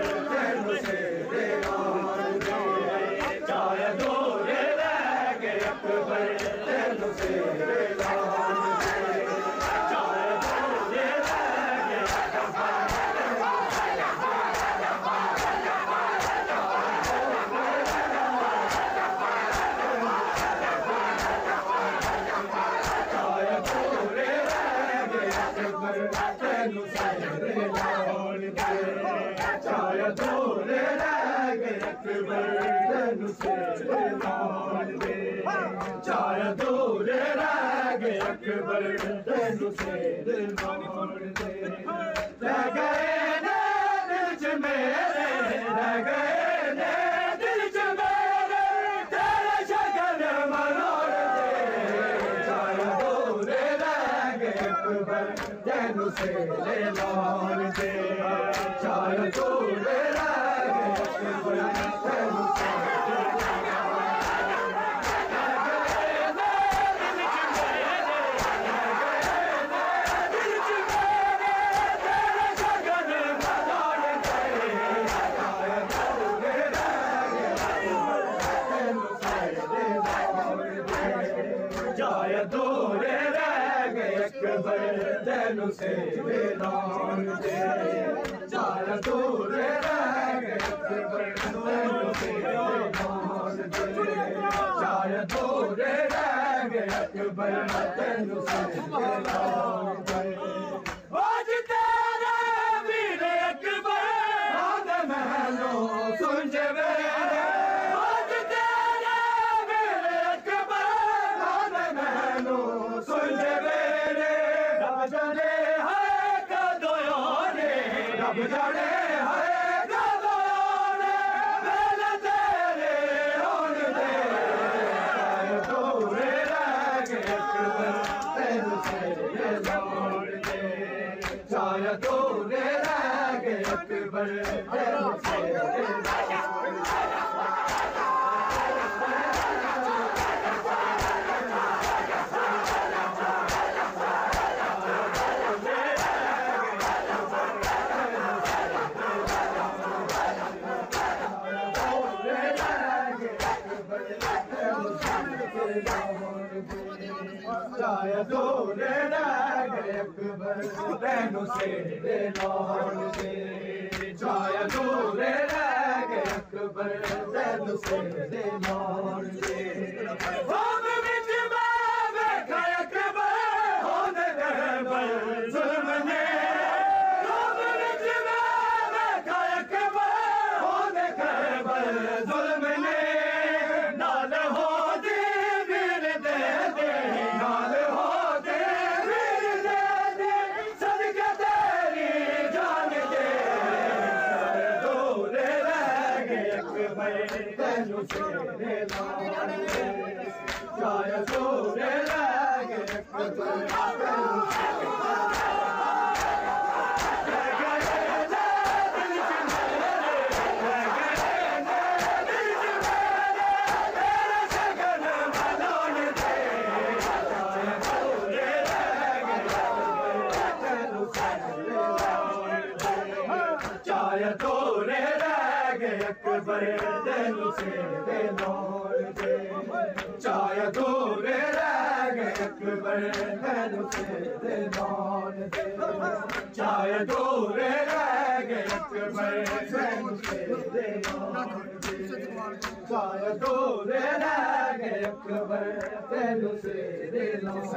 तेनू सेरे लाल दे चाहे दूरे रह गए अकबर तेनू सेरे लाल दे चाहे दूरे रह गए अकबर तेनू सेरे लाल दे चाहे दूरे रह गए अकबर तेनू सेरे लाल दे चाहे दूरे रह गए अकबर तेनू सेरे लाल दे रह गए ने दिल च मेरे रह गए ने दिल च मेरे तेरे शगन मरोड़ दे चाहे दूरे रह गए अकबर तेनू सेरे लाल दे चाहे दूरे रह गए अकबर तेनू सेरे चाहे दूरे रह गए अकबर तेनू सेरे लाल दे चाहे दूरे रह गए अकबर तेनू सेरे लाल दे चाहे दूरे रह गए अकबर तेनू सेरे लाल दे आज तेरे वीर अकबर रात महलो सुन जवे रब जाने है कदों ने वेले तेरे होन दे चाहे दूरे रह गए अकबर तेनू सेरे लाल दे चाहे दूरे रह गए अकबर तेनू सेरे चाहे दूरे रह गए अकबर तेनू सेरे लाल दे चाहे दूरे रह गए अकबर तेनू सेरे लाल दे हम विच मैं वेखा अकबर होंदे रहबर जुल्म ने हम विच मैं वेखा अकबर होंदे रहबर जुल्म ने नाल हो दे वीर दे दे नाल हो दे वीर दे दे सदके तेरी जान दे दूरे रह गए अकबर तेनू सेरे लाल दे चाहे दूरे रह गए अकबर तेनू सेरे चाहे दूरे रह गए अकबर तेनू सेरे लाल दे चाहे दूरे रह गए अकबर तेनू सेरे लाल दे चाहे दूरे रह गए अकबर तेनू सेरे लाल दे चाहे दूरे रह गए अकबर तेनू सेरे लाल